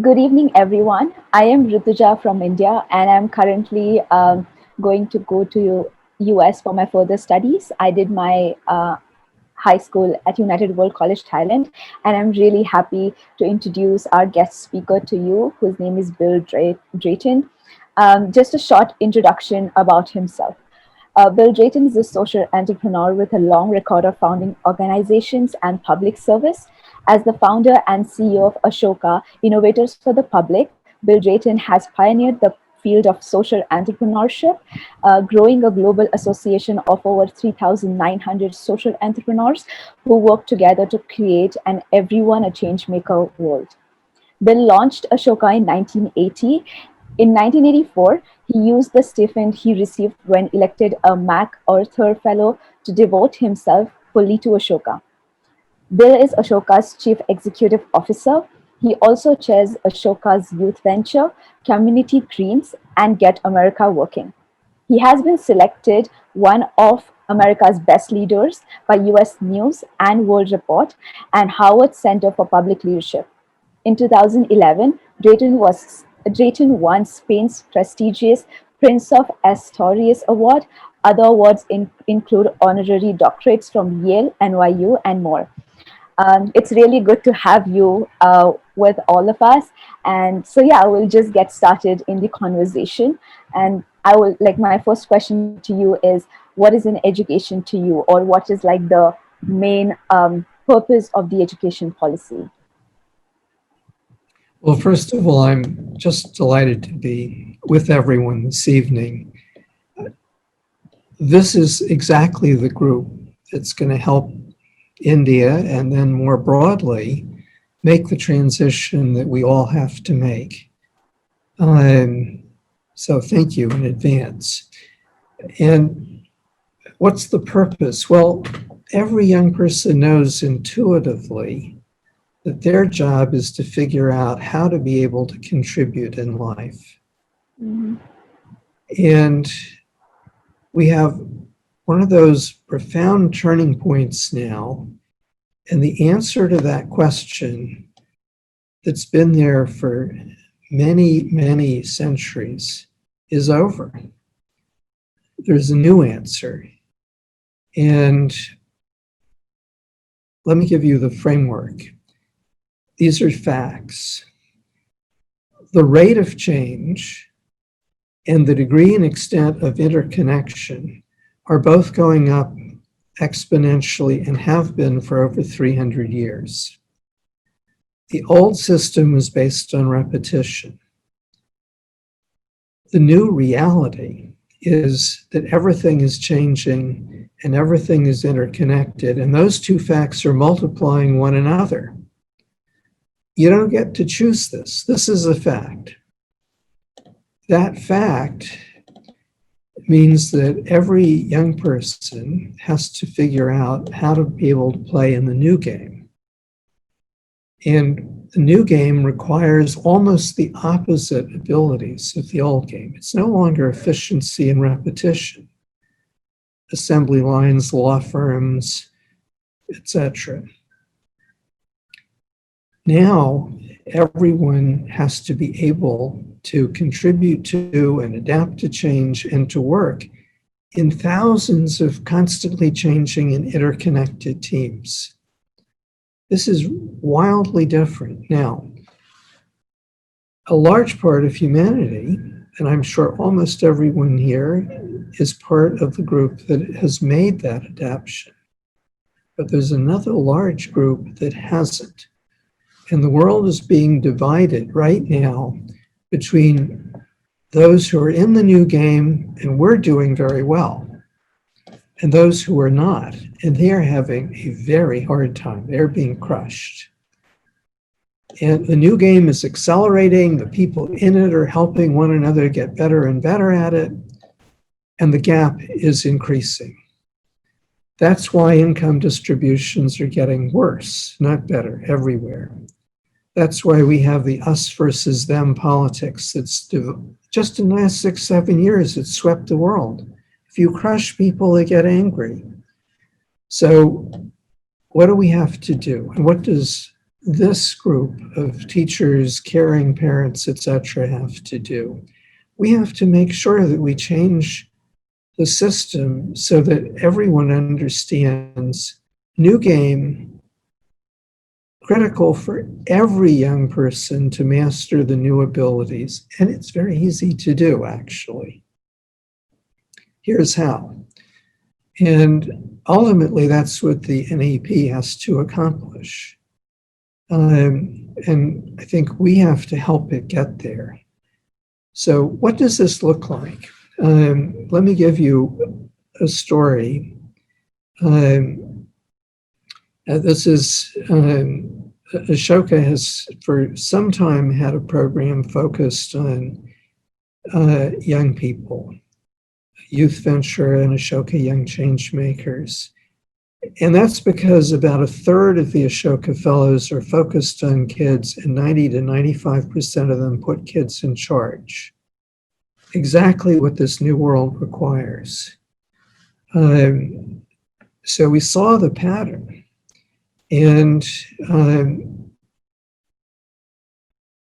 Good evening, everyone. I am Rutuja from India, and I'm currently going to go to US for my further studies. I did my high school at United World College, Thailand, and I'm really happy to introduce our guest speaker to you, whose name is Drayton. Just a short introduction about himself. Bill Drayton is a social entrepreneur with a long record of founding organizations and public service. As the founder and CEO of Ashoka, Innovators for the Public, Bill Drayton has pioneered the field of social entrepreneurship, growing a global association of over 3,900 social entrepreneurs who work together to create an everyone a change maker world. Bill launched Ashoka in 1980. In 1984, he used the stipend he received when elected a MacArthur Fellow to devote himself fully to Ashoka. Bill is Ashoka's chief executive officer. He also chairs Ashoka's youth venture, Community Greens, and Get America Working. He has been selected one of America's best leaders by US News and World Report and Howard Center for Public Leadership. In 2011, Drayton won Spain's prestigious Prince of Asturias Award. Other awards include honorary doctorates from Yale, NYU, and more. It's really good to have you with all of us. And so, yeah, we'll just get started in the conversation. And I will, like, my first question to you is what is an education to you, or what is like the main purpose of the education policy? Well, first of all, I'm just delighted to be with everyone this evening. This is exactly the group that's going to help India and then more broadly make the transition that we all have to make. So thank you in advance. And what's the purpose? Well, every young person knows intuitively that their job is to figure out how to be able to contribute in life. Mm-hmm. And we have one of those profound turning points now. And the answer to that question that's been there for many, many centuries is over. There's a new answer. And let me give you the framework. These are facts. The rate of change and the degree and extent of interconnection are both going up exponentially and have been for over 300 years. The old system was based on repetition. The new reality is that everything is changing and everything is interconnected, and those two facts are multiplying one another. You don't get to choose this. This is a fact. That fact means that every young person has to figure out how to be able to play in the new game. And the new game requires almost the opposite abilities of the old game. It's no longer efficiency and repetition. Assembly lines, law firms, etc. Now, everyone has to be able to contribute to and adapt to change and to work in thousands of constantly changing and interconnected teams. This is wildly different. Now, a large part of humanity, and I'm sure almost everyone here, is part of the group that has made that adaptation. But there's another large group that hasn't. And the world is being divided right now between those who are in the new game, and we're doing very well, and those who are not, and they're having a very hard time. They're being crushed. And the new game is accelerating. The people in it are helping one another get better and better at it, and the gap is increasing. That's why income distributions are getting worse, not better, everywhere. That's why we have the us versus them politics that's just in the last 6-7 years, it's swept the world. If you crush people, they get angry. So what do we have to do? And what does this group of teachers, caring parents, etc., have to do. We have to make sure that we change the system so that everyone understands new game, critical for every young person to master the new abilities. And it's very easy to do, actually. Here's how. And ultimately, that's what the NEP has to accomplish. And I think we have to help it get there. So, what does this look like? Let me give you a story. This is Ashoka has for some time had a program focused on young people, Youth Venture and Ashoka Young Changemakers. And that's because about a third of the Ashoka Fellows are focused on kids, and 90 to 95% of them put kids in charge. Exactly what this new world requires. So we saw the pattern. And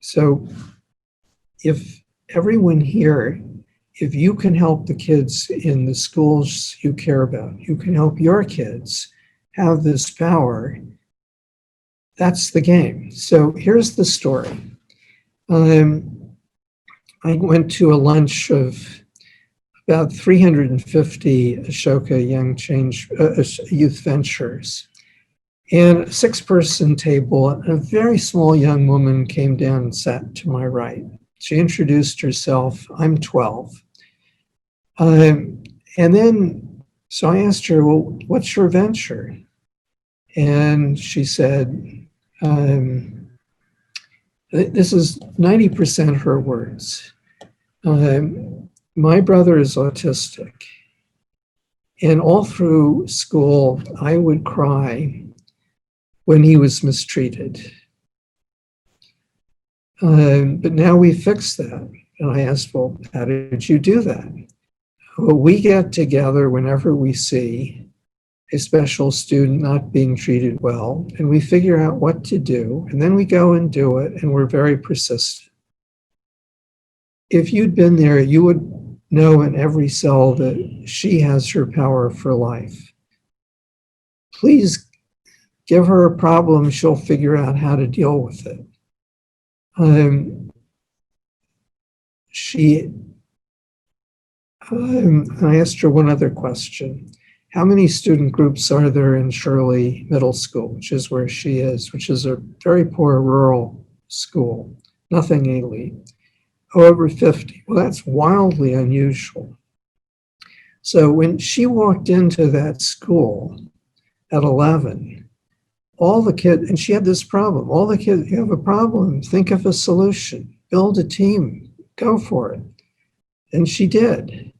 so if everyone here, if you can help the kids in the schools you care about, you can help your kids have this power, that's the game. So here's the story. I went to a lunch of about 350 Ashoka Youth Ventures. And a 6-person table, a very small young woman came down and sat to my right. She introduced herself. I'm 12. And then, so I asked her, well, what's your venture? And she said, this is 90% her words. My brother is autistic. And all through school, I would cry when he was mistreated. But now we fixed that. And I asked, well, how did you do that? Well, we get together whenever we see a special student not being treated well, and we figure out what to do, and then we go and do it, and we're very persistent. If you'd been there, you would know in every cell that she has her power for life. Please give her a problem, she'll figure out how to deal with it. I asked her one other question. How many student groups are there in Shirley Middle School, which is where she is, which is a very poor rural school, nothing elite? Over 50. Well, that's wildly unusual. So when she walked into that school at 11, all the kids, and she had this problem, all the kids, you have a problem, think of a solution, build a team, go for it. And she did.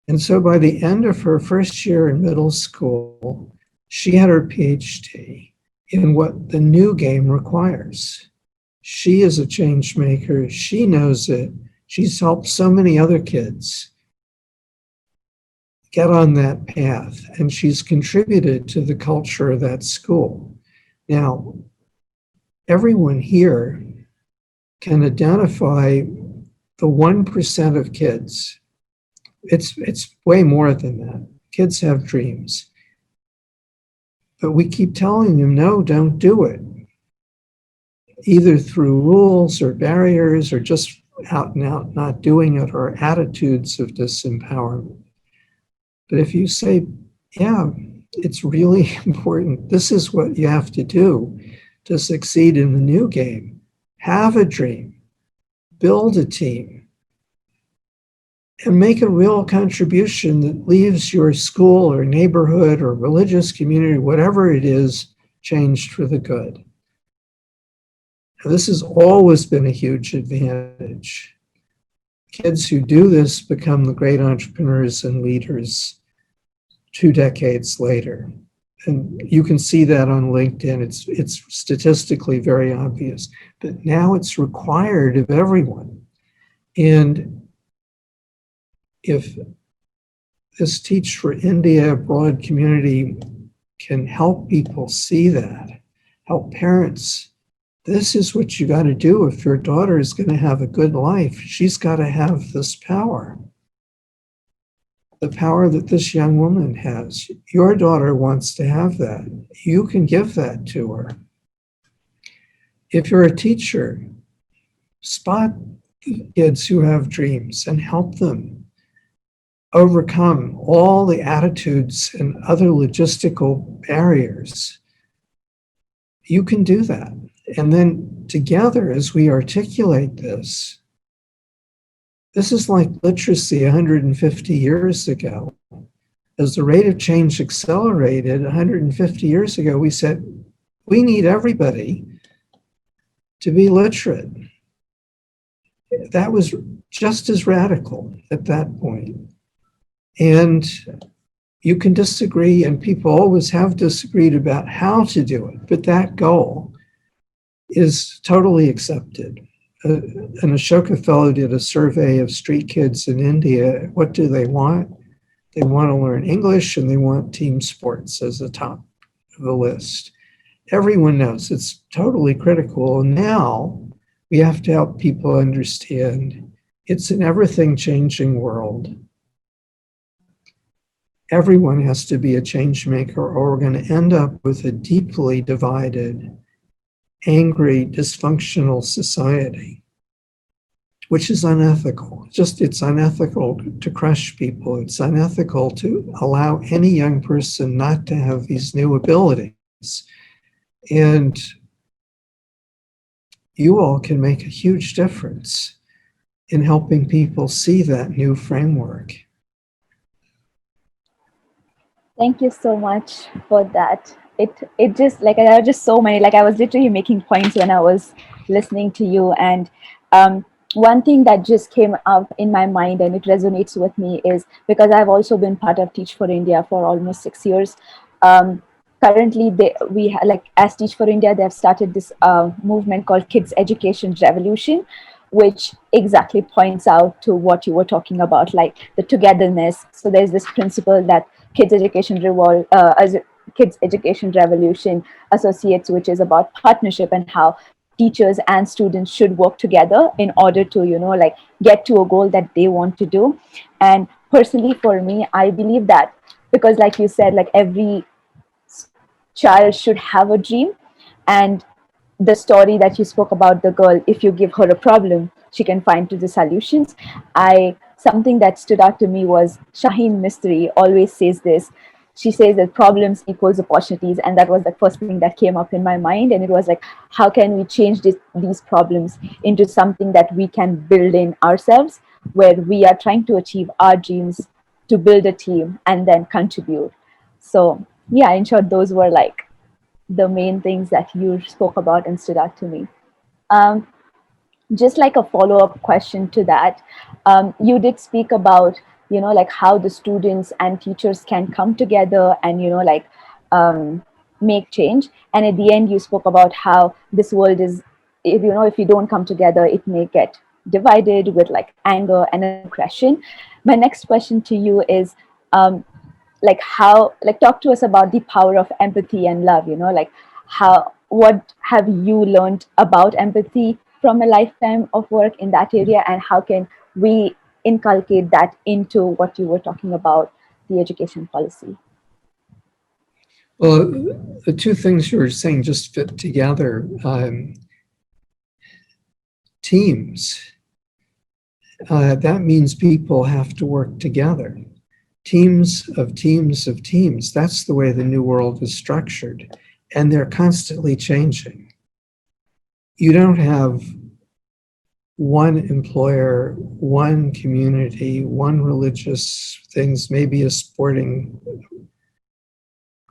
And so by the end of her first year in middle school, she had her PhD in what the new game requires. She is a change maker. She knows it. She's helped so many other kids get on that path, and she's contributed to the culture of that school. Now, everyone here can identify the 1% of kids. It's way more than that. Kids have dreams. But we keep telling them, no, don't do it. Either through rules or barriers or just out and out not doing it, or attitudes of disempowerment. But if you say, yeah, it's really important, this is what you have to do to succeed in the new game. Have a dream, build a team, and make a real contribution that leaves your school or neighborhood or religious community, whatever it is, changed for the good. And this has always been a huge advantage. Kids who do this become the great entrepreneurs and leaders 2 decades later. And you can see that on LinkedIn. It's statistically very obvious. But now it's required of everyone. And if this Teach for India broad community can help people see that, help parents This is what you got to do if your daughter is going to have a good life. She's got to have this power, the power that this young woman has. Your daughter wants to have that. You can give that to her. If you're a teacher, spot kids who have dreams and help them overcome all the attitudes and other logistical barriers. You can do that. And then together, as we articulate this, this is like literacy 150 years ago. As the rate of change accelerated 150 years ago, we said, we need everybody to be literate. That was just as radical at that point. And you can disagree, and people always have disagreed about how to do it, but that goal is totally accepted. An Ashoka fellow did a survey of street kids in India. What do they want? They want to learn English and they want team sports as the top of the list. Everyone knows it's totally critical. And now we have to help people understand it's an everything changing world. Everyone has to be a change maker, or we're going to end up with a deeply divided, angry, dysfunctional society, which is unethical. It's unethical to crush people. It's unethical to allow any young person not to have these new abilities. And you all can make a huge difference in helping people see that new framework. Thank you so much for that. It just like there are just so many. Like I was literally making points when I was listening to you, and um, one thing that just came up in my mind and it resonates with me is because I've also been part of Teach for India for almost 6 years. Um, Currently, like as Teach for India, they have started this movement called Kids Education Revolution, which exactly points out to what you were talking about, like the togetherness. So there's this principle that Kids Education Revolution associates, which is about partnership and how teachers and students should work together in order to, like get to a goal that they want to do. And personally, for me, I believe that because, like you said, like every child should have a dream, and the story that you spoke about, the girl, if you give her a problem she can find to the solutions. I Something that stood out to me was Shaheen Mystery always says this. She says that problems equals opportunities, and that was the first thing that came up in my mind. And it was like, how can we change these problems into something that we can build in ourselves, where we are trying to achieve our dreams, to build a team and then contribute. So yeah, in short, those were like the main things that you spoke about and stood out to me. Um, just like a follow-up question to that, you did speak about, like how the students and teachers can come together and, like make change. And at the end, you spoke about how this world is, if you don't come together, it may get divided with like anger and aggression. My next question to you is, like how, like talk to us about the power of empathy and love, like how, what have you learned about empathy from a lifetime of work in that area, and how can we inculcate that into what you were talking about, the education policy? Well, the two things you were saying just fit together. Teams, that means people have to work together. Teams of teams of teams. That's the way the new world is structured. And they're constantly changing. You don't have one employer, one community, one religious things, maybe a sporting.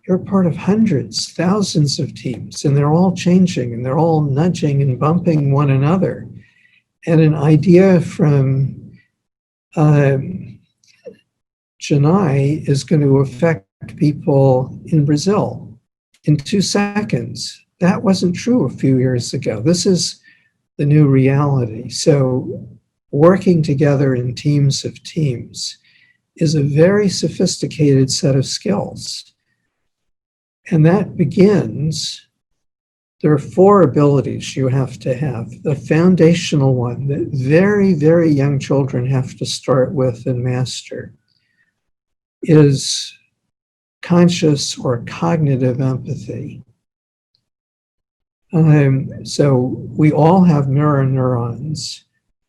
You're part of hundreds, thousands of teams, and they're all changing and they're all nudging and bumping one another. And an idea from Chennai is going to affect people in Brazil in 2 seconds. That wasn't true a few years ago. This is the new reality. So working together in teams of teams is a very sophisticated set of skills. And that begins There are four abilities you have to have. The foundational one that very, very young children have to start with and master is conscious or cognitive empathy. So we all have mirror neurons.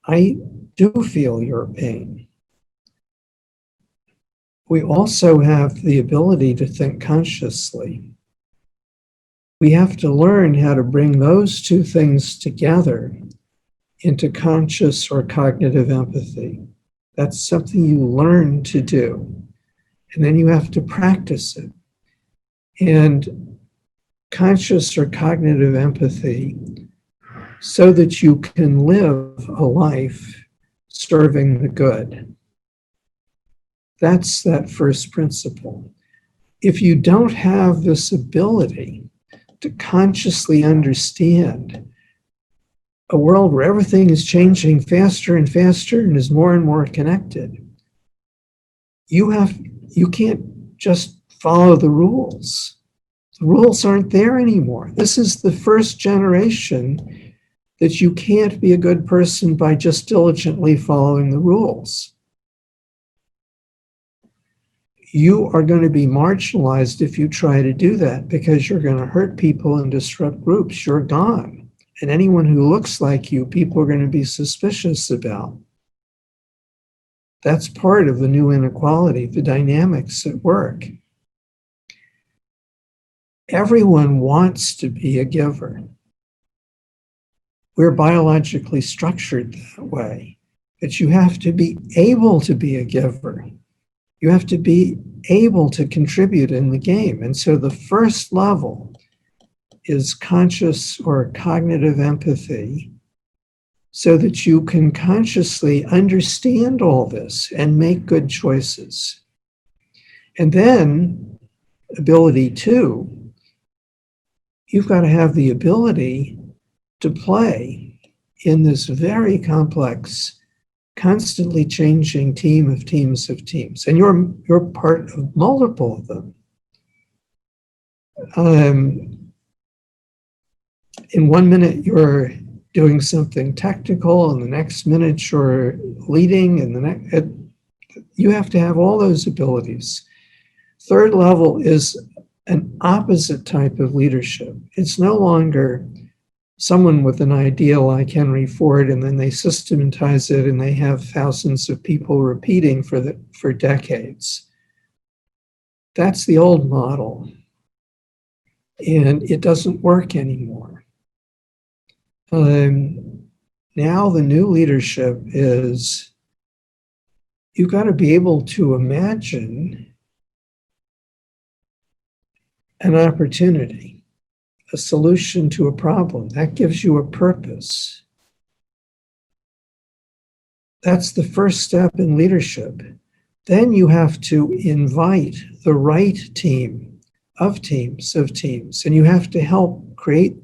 I do feel your pain. We also have the ability to think consciously. We have to learn how to bring those two things together into conscious or cognitive empathy. That's something you learn to do. And then you have to practice it. And conscious or cognitive empathy so that you can live a life serving the good. That's that first principle. If you don't have this ability to consciously understand a world where everything is changing faster and faster and is more and more connected, you can't just follow the rules. The rules aren't there anymore. This is the first generation that you can't be a good person by just diligently following the rules. You are going to be marginalized if you try to do that because you're going to hurt people and disrupt groups. You're gone. And anyone who looks like you, people are going to be suspicious about. That's part of the new inequality, the dynamics at work. Everyone wants to be a giver. We're biologically structured that way, but you have to be able to be a giver. You have to be able to contribute in the game. And so the first level is conscious or cognitive empathy so that you can consciously understand all this and make good choices. And then ability two, you've got to have the ability to play in this very complex, constantly changing team of teams of teams. And you're part of multiple of them. In 1 minute, you're doing something technical, and the next minute you're leading, and the next, you have to have all those abilities. Third level is an opposite type of leadership. It's no longer someone with an idea like Henry Ford, and then they systematize it and they have thousands of people repeating for decades. That's the old model, and it doesn't work anymore. Now the new leadership is you've got to be able to imagine an opportunity, a solution to a problem. That gives you a purpose. That's the first step in leadership. Then you have to invite the right team of teams, and you have to help create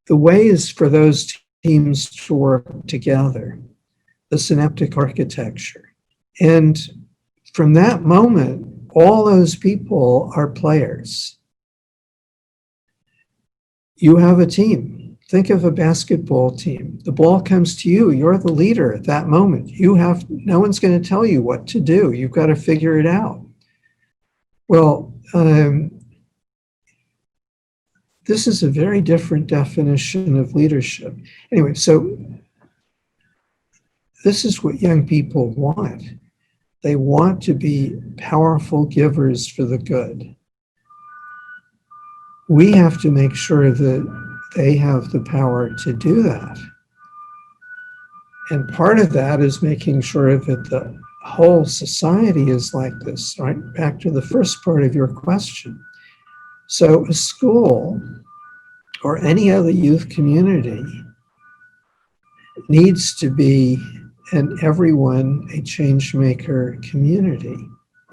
the ways for those teams to work together, the synaptic architecture. And from that moment, all those people are players. You have a team. Think of a basketball team. The ball comes to you. You're the leader at that moment. No one's going to tell you what to do. You've got to figure it out. Well, this is a very different definition of leadership. Anyway, so this is what young people want. They want to be powerful givers for the good. We have to make sure that they have the power to do that. And part of that is making sure that the whole society is like this, right? Back to the first part of your question. So a school or any other youth community needs to be an everyone a change maker community.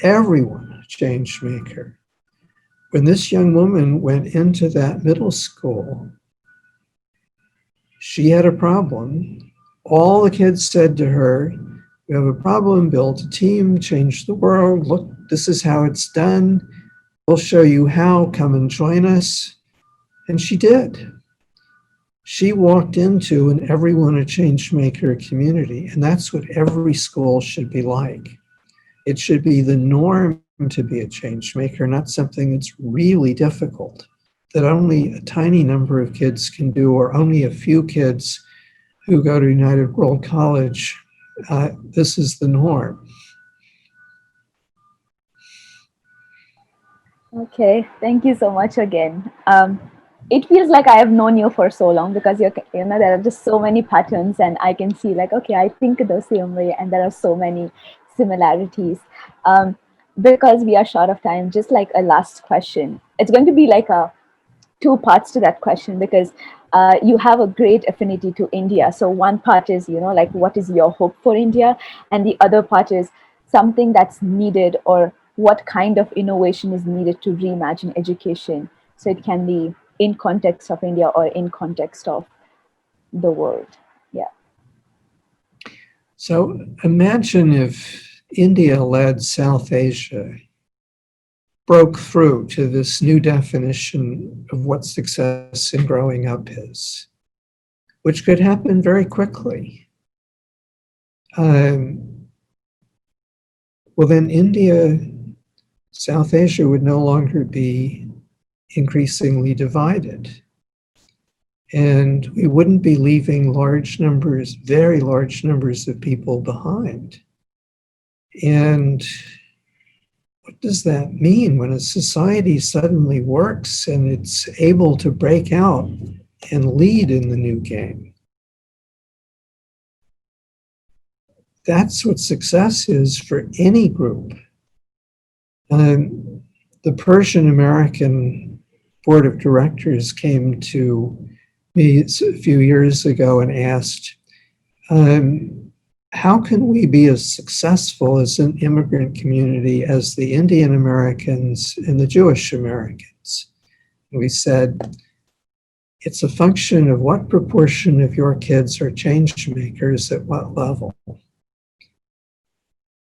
Everyone a change maker. When this young woman went into that middle school, she had a problem. All the kids said to her, "We have a problem, build a team, change the world. Look, this is how it's done. We'll show you how, come and join us." And she did. She walked into an everyone a change maker community, and that's what every school should be like. It should be the norm to be a change maker, not something that's really difficult that only a tiny number of kids can do, or only a few kids who go to United World College. This is the norm. Okay, thank you so much again. It feels like I have known you for so long because there are just so many patterns, and I can see like, okay, I think the same way, and there are so many similarities. Um, because we are short of time, just like a last question. It's going to be like a two parts to that question because you have a great affinity to India. So one part is, like what is your hope for India? And the other part is something that's needed or what kind of innovation is needed to reimagine education. So it can be in context of India or in context of the world. Yeah. So imagine if India led South Asia broke through to this new definition of what success in growing up is, which could happen very quickly. Um, well, then India, South Asia would no longer be increasingly divided. And we wouldn't be leaving large numbers, very large numbers of people behind. And what does that mean when a society suddenly works and it's able to break out and lead in the new game? That's what success is for any group. Um, the Persian American Board of Directors came to me a few years ago and asked, um, how can we be as successful as an immigrant community as the Indian Americans and the Jewish Americans? And we said, it's a function of what proportion of your kids are change makers at what level.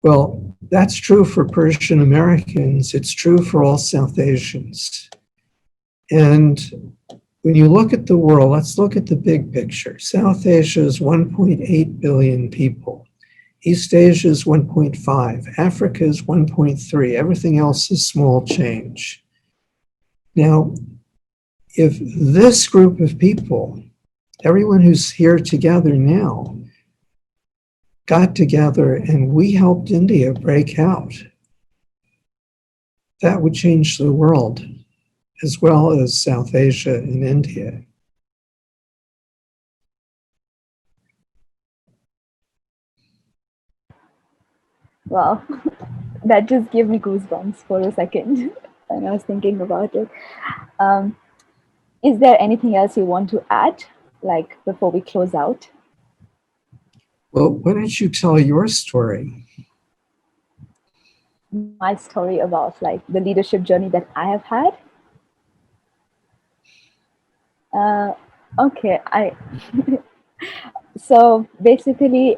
Well, that's true for Persian Americans. It's true for all South Asians. And when you look at the world, let's look at the big picture. South Asia is 1.8 billion people. East Asia is 1.5. Africa is 1.3. Everything else is small change. Now, if this group of people, everyone who's here together now, got together and we helped India break out, that would change the world as well as South Asia and India. Wow. That just gave me goosebumps for a second when I was thinking about it. Um, is there anything else you want to add, like before we close out? Well, why don't you tell your story? My story about like the leadership journey that I have had. Uh, okay, I so basically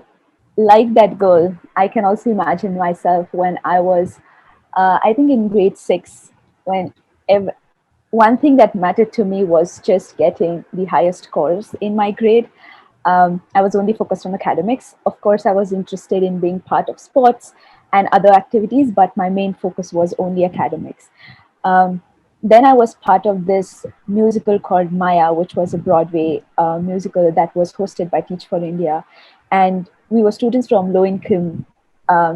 like that girl, I can also imagine myself when I was, I think in grade six, when ev- one thing that mattered to me was just getting the highest scores in my grade. I was only focused on academics. Of course, I was interested in being part of sports and other activities, but my main focus was only academics. Um, then I was part of this musical called Maya, which was a Broadway musical that was hosted by Teach for India. And we were students from low income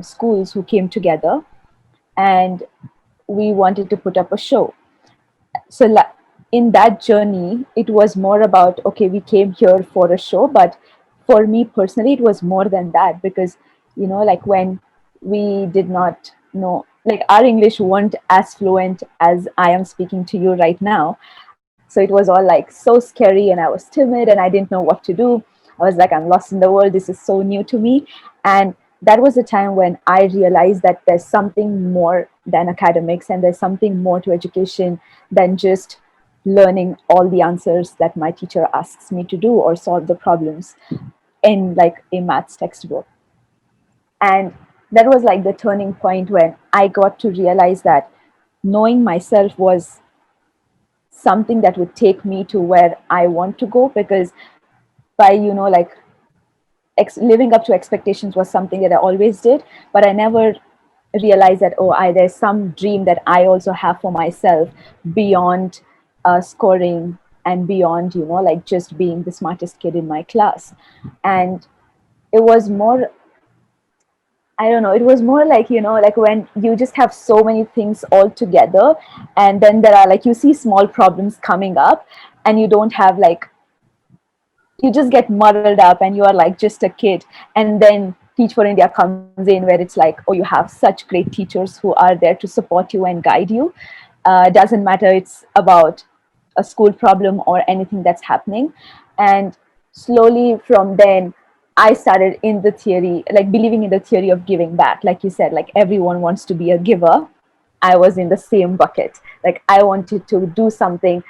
schools who came together and we wanted to put up a show. So in that journey it was more about, okay, we came here for a show, but for me personally it was more than that because like when we did not know, like our English weren't as fluent as I am speaking to you right now, so it was all like so scary and I was timid and I didn't know what to do. I was like, I'm lost in the world, this is so new to me. And that was a time when I realized that there's something more than academics and there's something more to education than just learning all the answers that my teacher asks me to do or solve the problems in like a maths textbook. And that was like the turning point when I got to realize that knowing myself was something that would take me to where I want to go, because by, like, living up to expectations was something that I always did, but I never realized that, oh, there's some dream that I also have for myself beyond scoring, and beyond, like, just being the smartest kid in my class. And it was more, I don't know, it was more like, like when you just have so many things all together, and then there are, like, you see small problems coming up, and you don't have, like, you just get muddled up, and you are like just a kid. And then Teach for India comes in, where it's like, oh, you have such great teachers who are there to support you and guide you. Doesn't matter it's about a school problem or anything that's happening. And slowly from then, I started in the theory, like believing in the theory of giving back. Like you said, like everyone wants to be a giver. I was in the same bucket. Like I wanted to do something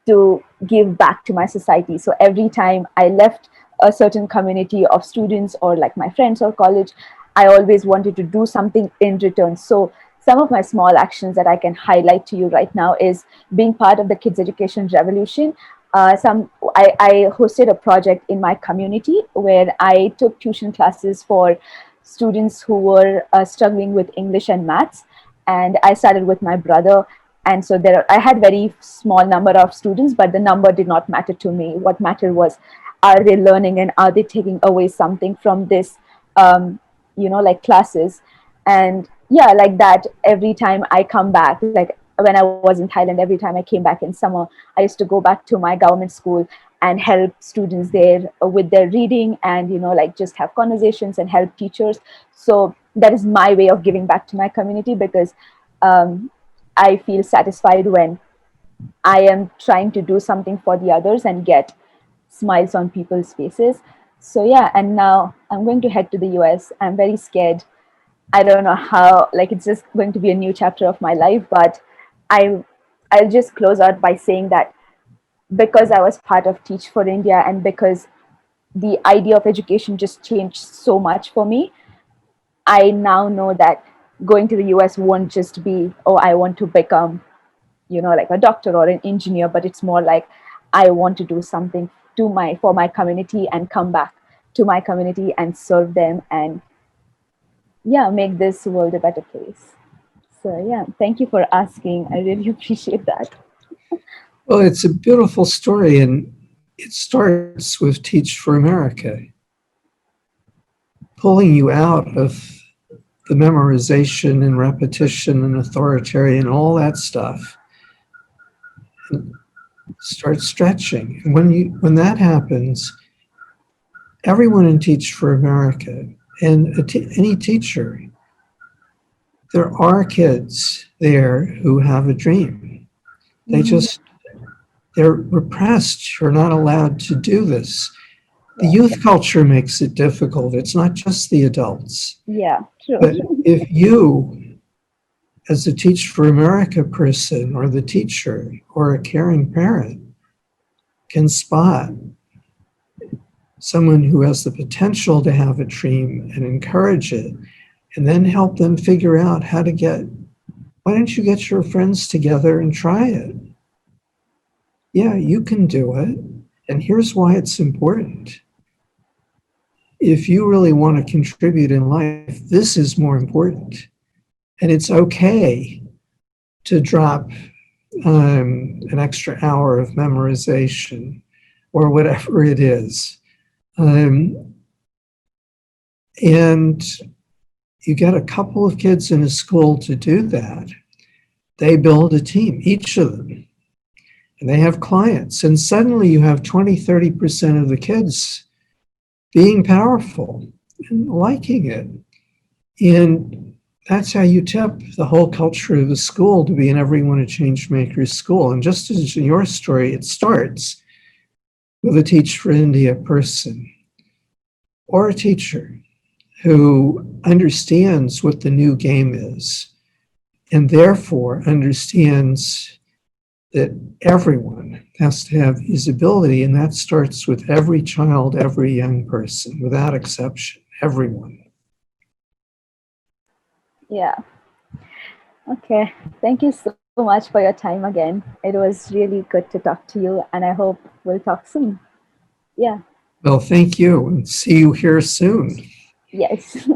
to give back to my society. So every time I left a certain community of students, or like my friends or college, I always wanted to do something in return. So some of my small actions that I can highlight to you right now is being part of the Kids Education Revolution. I hosted a project in my community where I took tuition classes for students who were struggling with English and maths. And I started with my brother. And so I had very small number of students, but the number did not matter to me. What mattered was, are they learning, and are they taking away something from this, like classes. And yeah, like that, every time I come back, like when I was in Thailand, every time I came back in summer, I used to go back to my government school and help students there with their reading, and like just have conversations and help teachers. So that is my way of giving back to my community, because um, I feel satisfied when I am trying to do something for the others and get smiles on people's faces. So yeah, and now I'm going to head to the US. I'm very scared. I don't know how, like, it's just going to be a new chapter of my life, but I I'll just close out by saying that because I was part of Teach for India, and because the idea of education just changed so much for me, I now know that going to the US won't just be, oh, I want to become, like a doctor or an engineer, but it's more like I want to do something for my community, and come back to my community and serve them, and yeah, make this world a better place. So yeah, thank you for asking. I really appreciate that. Well, it's a beautiful story, and it starts with Teach for America, pulling you out of the memorization and repetition and authoritarian, all that stuff, and start stretching. And when that happens, everyone in Teach for America, and any teacher, there are kids there who have a dream. They Mhm. just, they're repressed. You're not allowed to do this. The youth culture makes it difficult. It's not just the adults. Yeah, true. But if you, as a Teach for America person, or the teacher, or a caring parent, can spot someone who has the potential to have a dream and encourage it, and then help them figure out how to why don't you get your friends together and try it? Yeah, you can do it. And here's why it's important. If you really want to contribute in life, this is more important. And it's okay to drop an extra hour of memorization or whatever it is. Um, and you get a couple of kids in a school to do that. They build a team, each of them, and they have clients. And suddenly you have 20-30% of the kids being powerful and liking it. And that's how you tip the whole culture of the school to be an everyone a change maker's school. And just as in your story, it starts with a Teach for India person or a teacher who understands what the new game is, and therefore understands that everyone has to have visibility, and that starts with every child, every young person, without exception, everyone. Yeah. Okay. Thank you so much for your time again. It was really good to talk to you, and I hope we'll talk soon. Yeah, Well, thank you and see you here soon. yes.